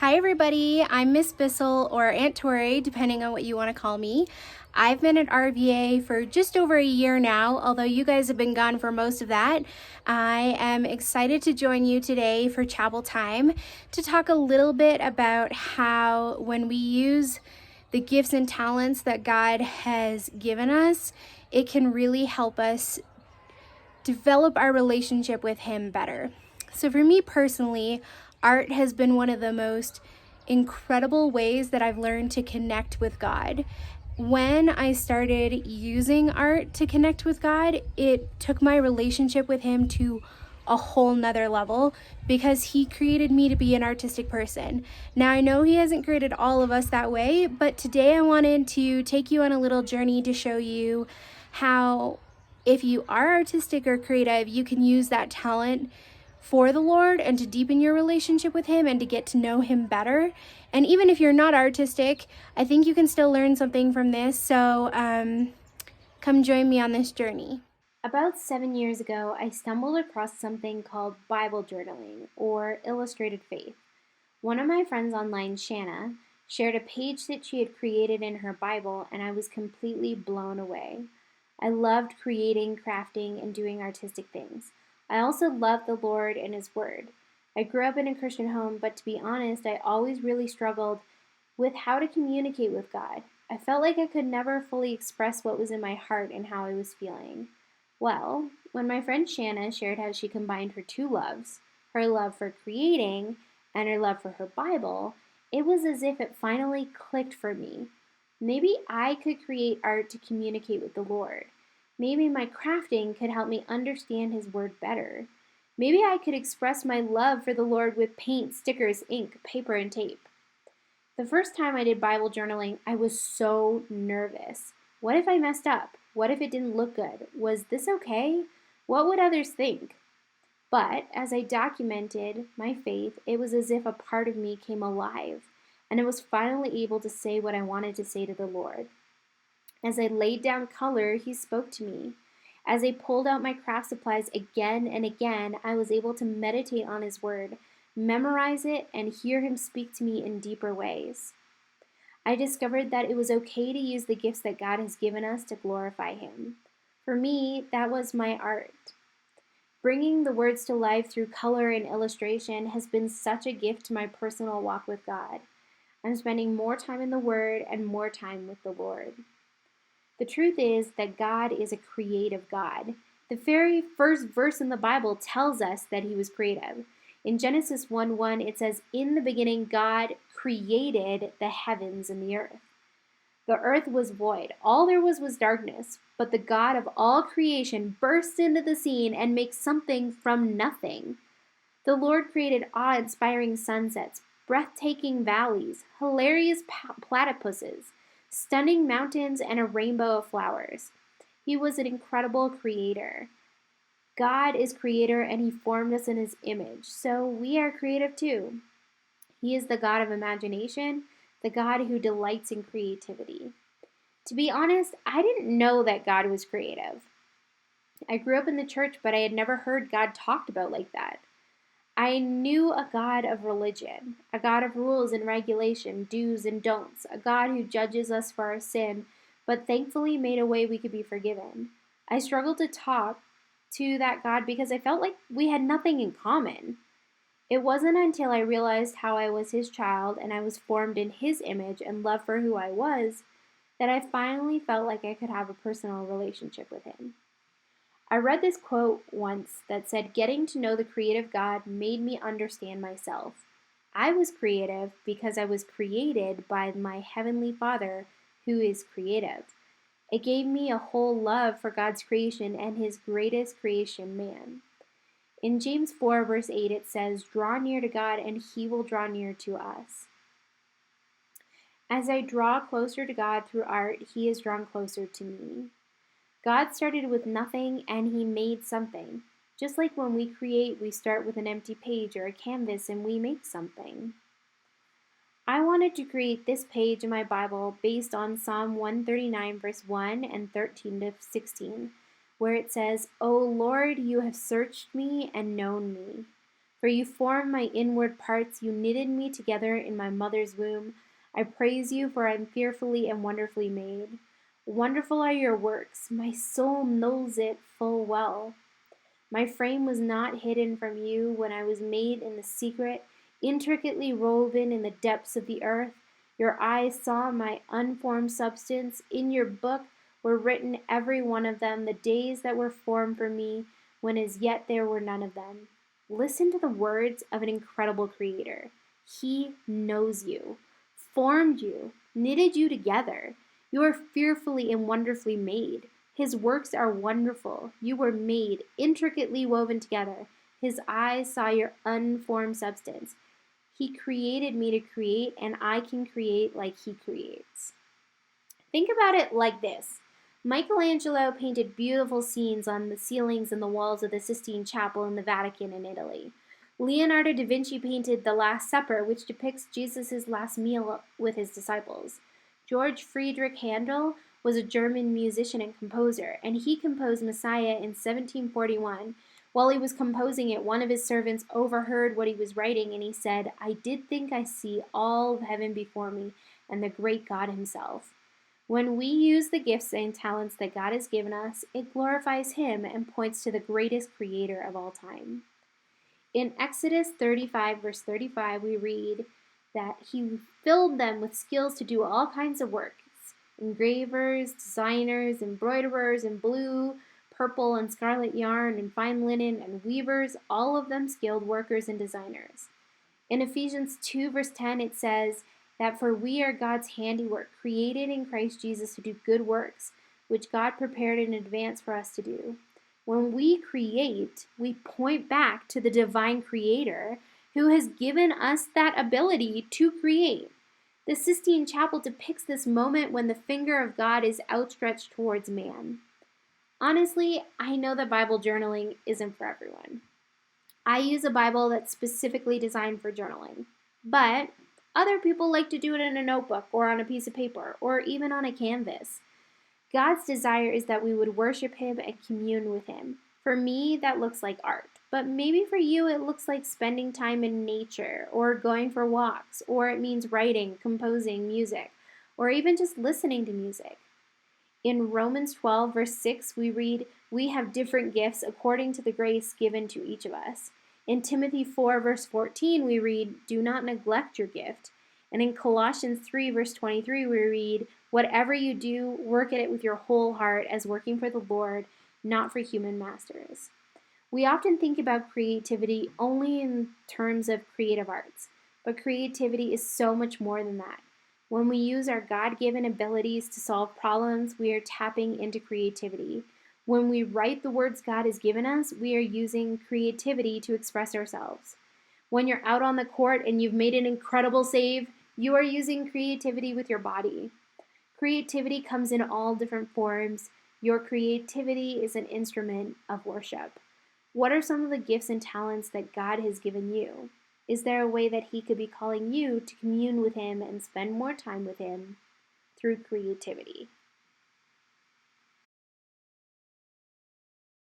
Hi everybody, I'm Miss Bissell or Aunt Tori, depending on what you want to call me. I've been at RVA for just over a year now, although you guys have been gone for most of that. I am excited to join you today for chapel time to talk a little bit about how when we use the gifts and talents that God has given us, it can really help us develop our relationship with Him better. So for me personally, art has been one of the most incredible ways that I've learned to connect with God. When I started using art to connect with God, it took my relationship with Him to a whole nother level because He created me to be an artistic person. Now I know He hasn't created all of us that way, but today I wanted to take you on a little journey to show you how if you are artistic or creative, you can use that talent for the Lord and to deepen your relationship with Him and to get to know Him better. And even if you're not artistic, I think you can still learn something from this. So come join me on this journey. About 7 years ago, I stumbled across something called Bible journaling or illustrated faith. One of my friends online, Shanna, shared a page that she had created in her Bible, and I was completely blown away. I loved creating, crafting, and doing artistic things. I also loved the Lord and His Word. I grew up in a Christian home, but to be honest, I always really struggled with how to communicate with God. I felt like I could never fully express what was in my heart and how I was feeling. Well, when my friend Shanna shared how she combined her two loves, her love for creating and her love for her Bible, it was as if it finally clicked for me. Maybe I could create art to communicate with the Lord. Maybe my crafting could help me understand His Word better. Maybe I could express my love for the Lord with paint, stickers, ink, paper, and tape. The first time I did Bible journaling, I was so nervous. What if I messed up? What if it didn't look good? Was this okay? What would others think? But as I documented my faith, it was as if a part of me came alive, and I was finally able to say what I wanted to say to the Lord. As I laid down color, He spoke to me. As I pulled out my craft supplies again and again, I was able to meditate on His Word, memorize it, and hear Him speak to me in deeper ways. I discovered that it was okay to use the gifts that God has given us to glorify Him. For me, that was my art. Bringing the words to life through color and illustration has been such a gift to my personal walk with God. I'm spending more time in the Word and more time with the Lord. The truth is that God is a creative God. The very first verse in the Bible tells us that He was creative. In Genesis 1:1, it says, "In the beginning, God created the heavens and the earth." The earth was void. All there was darkness. But the God of all creation bursts into the scene and makes something from nothing. The Lord created awe-inspiring sunsets, breathtaking valleys, hilarious platypuses, stunning mountains, and a rainbow of flowers. He was an incredible creator. God is creator and He formed us in His image, so we are creative too. He is the God of imagination, the God who delights in creativity. To be honest, I didn't know that God was creative. I grew up in the church, but I had never heard God talked about like that. I knew a God of religion, a God of rules and regulation, do's and don'ts, a God who judges us for our sin, but thankfully made a way we could be forgiven. I struggled to talk to that God because I felt like we had nothing in common. It wasn't until I realized how I was His child and I was formed in His image and love for who I was that I finally felt like I could have a personal relationship with Him. I read this quote once that said, "Getting to know the creative God made me understand myself. I was creative because I was created by my Heavenly Father who is creative. It gave me a whole love for God's creation and His greatest creation, man." In James 4, verse 8, it says, "Draw near to God and He will draw near to us." As I draw closer to God through art, He is drawn closer to me. God started with nothing and He made something. Just like when we create, we start with an empty page or a canvas and we make something. I wanted to create this page in my Bible based on Psalm 139, verse 1 and 13 to 16, where it says, "O Lord, you have searched me and known me. For you formed my inward parts, you knitted me together in my mother's womb. I praise you, for I am fearfully and wonderfully made. Wonderful are your works, my soul knows it full well. My frame was not hidden from you when I was made in the secret, intricately woven in the depths of the earth. Your eyes saw my unformed substance. In your book were written every one of them, the days that were formed for me, when as yet there were none of them. Listen to the words of an incredible creator. He knows you, formed you, knitted you together. You are fearfully and wonderfully made. His works are wonderful. You were made, intricately woven together. His eyes saw your unformed substance. He created me to create, and I can create like he creates. Think about it like this. Michelangelo painted beautiful scenes on the ceilings and the walls of the Sistine Chapel in the Vatican in Italy. Leonardo da Vinci painted The Last Supper, which depicts Jesus' last meal with his disciples. George Friedrich Handel was a German musician and composer, and he composed Messiah in 1741. While he was composing it, one of his servants overheard what he was writing, and he said, "I did think I see all of heaven before me, and the great God himself." When we use the gifts and talents that God has given us, it glorifies him and points to the greatest creator of all time. In Exodus 35, verse 35, we read that he filled them with skills to do all kinds of work. Engravers, designers, embroiderers in blue, purple, and scarlet yarn, and fine linen, and weavers, all of them skilled workers and designers. In Ephesians 2, verse 10, it says that for we are God's handiwork, created in Christ Jesus to do good works, which God prepared in advance for us to do. When we create, we point back to the divine creator who has given us that ability to create. The Sistine Chapel depicts this moment when the finger of God is outstretched towards man. Honestly, I know that Bible journaling isn't for everyone. I use a Bible that's specifically designed for journaling, but other people like to do it in a notebook or on a piece of paper or even on a canvas. God's desire is that we would worship him and commune with him. For me, that looks like art, but maybe for you it looks like spending time in nature or going for walks, or it means writing, composing music, or even just listening to music. In Romans 12, verse 6, we read, "We have different gifts according to the grace given to each of us." In Timothy 4, verse 14, we read, "Do not neglect your gift." And in Colossians 3, verse 23, we read, "Whatever you do, work at it with your whole heart as working for the Lord, not for human masters." We often think about creativity only in terms of creative arts, but creativity is so much more than that. When we use our God-given abilities to solve problems, we are tapping into creativity. When we write the words God has given us, we are using creativity to express ourselves. When you're out on the court and you've made an incredible save, you are using creativity with your body. Creativity comes in all different forms. Your creativity is an instrument of worship. What are some of the gifts and talents that God has given you? Is there a way that he could be calling you to commune with him and spend more time with him through creativity?